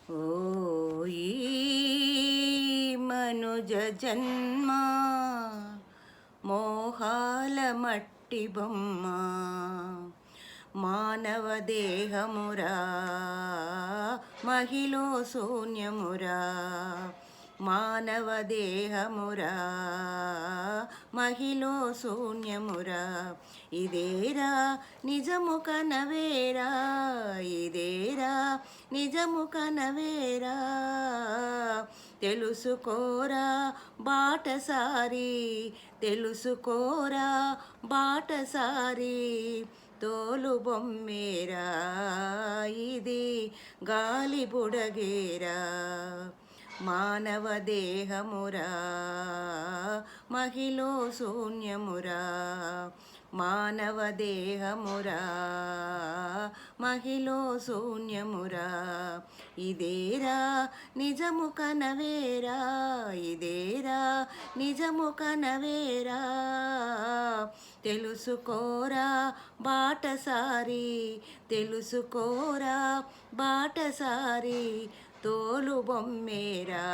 ఓ ఈ మనుజ జన్మ మోహాల మట్టి బొమ్మ మానవ దేహమురా మహిలో శూన్యమురా మానవ దేహమురా మహిలో శూన్యమురా ఇదేరా నిజము కనవేరా ఇదేరా నిజము కనవేరా తెలుసుకోరా బాటసారి తెలుసుకోరా బాటసారి తోలు బొమ్మేరా ఇది గాలి బుడగేరా మానవ దేహమురా మహిలో శూన్యమురా మానవ దేహమురా మహిలో శూన్యమురా ఇదేరా నిజము కనవేరా ఇదేరా నిజము కనవేరా తెలుసుకోరా బాటసారి తెలుసుకోరా బాటసారి తోలు బొమ్మేరా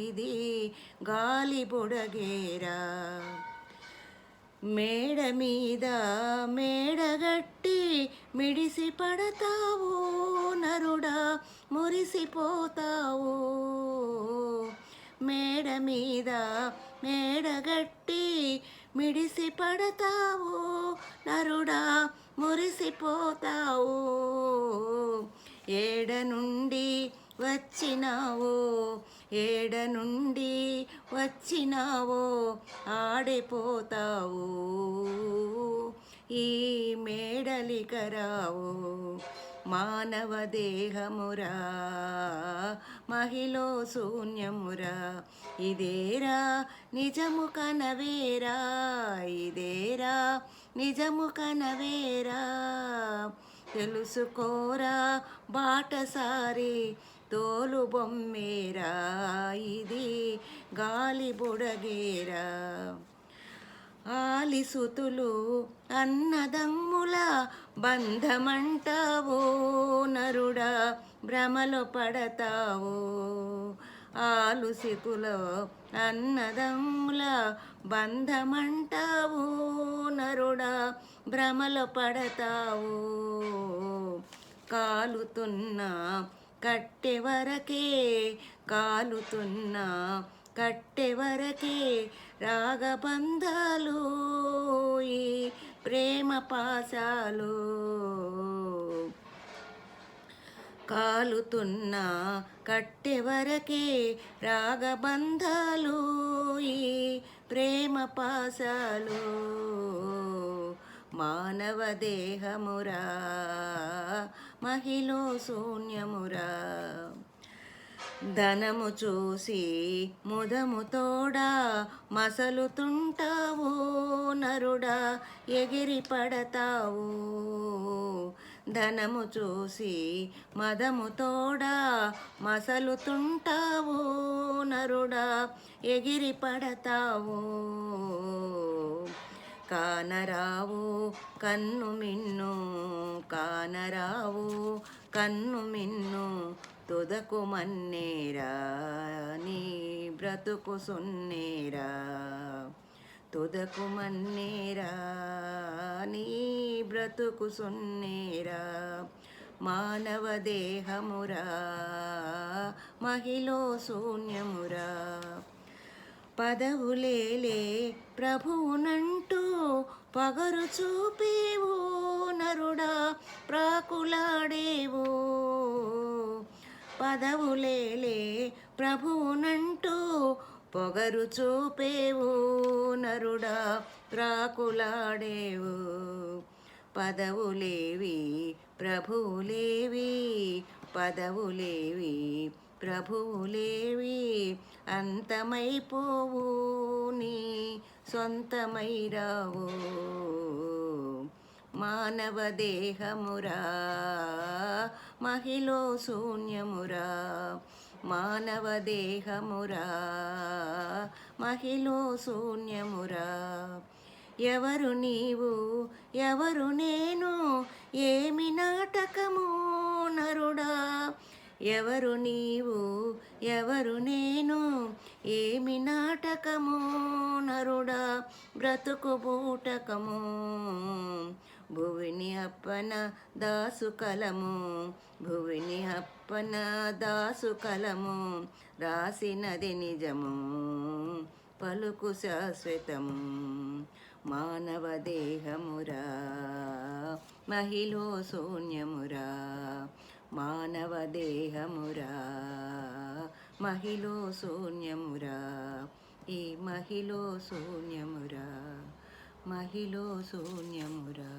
ఇది గాలి బుడగేరా మేడ మీద మేడగట్టి మిడిసి పడతావు నరుడా మురిసిపోతావు మేడ మీద మేడగట్టి మిడిసి పడతావు నరుడా మురిసిపోతావు ఏడ నుండి వచ్చినావో ఏడ నుండి వచ్చినావో ఆడిపోతావు ఈ మేడలికరావు మానవ దేహమురా మహిలో శూన్యమురా ఇదేరా నిజము కనవేరా ఇదేరా నిజము కనవేరా తెలుసుకోరా బాటసారి తోలు బొమ్మేరా ఇది గాలి బుడగేరా ఆలిసుతులు అన్నదమ్ముల బంధమంటావో నరుడా భ్రమలో పడతావో ఆలుసితుల అన్నదమ్ముల బంధమంటావు నరుడా భ్రమలో పడతావు కాలుతున్న కట్టె వరకే కాలుతున్న కట్టె వరకే రాగబంధాలు ఈ ప్రేమ పాశాలు కాలుతున్న కట్టె వరకే రాగబంధాలు ఈ ప్రేమ పాశాలు మానవ దేహమురా మహిలో శూన్యమురా ధనము చూసి ముదము తోడా మసలుతుంటావు నరుడా ఎగిరి పడతావు ధనము చూసి మదము తోడా మసలుతుంటావు నరుడా ఎగిరి పడతావు కానరావు కన్ను మిన్ను కానరావు కన్ను మిన్ను తుదకు మన్నేరా నీ బ్రతుకు సున్నేరా తుదకు మన్నేరా నీ బ్రతుకు సున్నేరా మానవ దేహమురా మహిలో శూన్యమురా పదవులేలే ప్రభువునంటూ పగరు చూపేవు నరుడా ప్రాకులాడేవు పదవులేలే ప్రభువునంటూ పొగరు చూపేవు నరుడా ప్రాకులాడేవు పదవులేవి ప్రభువులేవి పదవులేవి ప్రభువులేవి అంతమైపోవు నీ సొంతమై రావు మానవ దేహమురా మహిలో శూన్యమురా మానవ దేహమురా మహిలో శూన్యమురా ఎవరు నీవు ఎవరు నేను ఏమి నాటకము నరుడా ఎవరు నీవు ఎవరు నేను, ఏమి నాటకము నరుడా బ్రతుకు బూటకము. భువిని అప్పన దాసు కలము, భువిని అప్పన దాసు కలము, రాసినది నిజము పలుకు శాశ్వతము. మానవ దేహమురా మహిలో శూన్యమురా, మానవ దేహమురా మహిలో శూన్యమురా, ఈ మహిలో శూన్యమురా, మహిలో శూన్యమురా.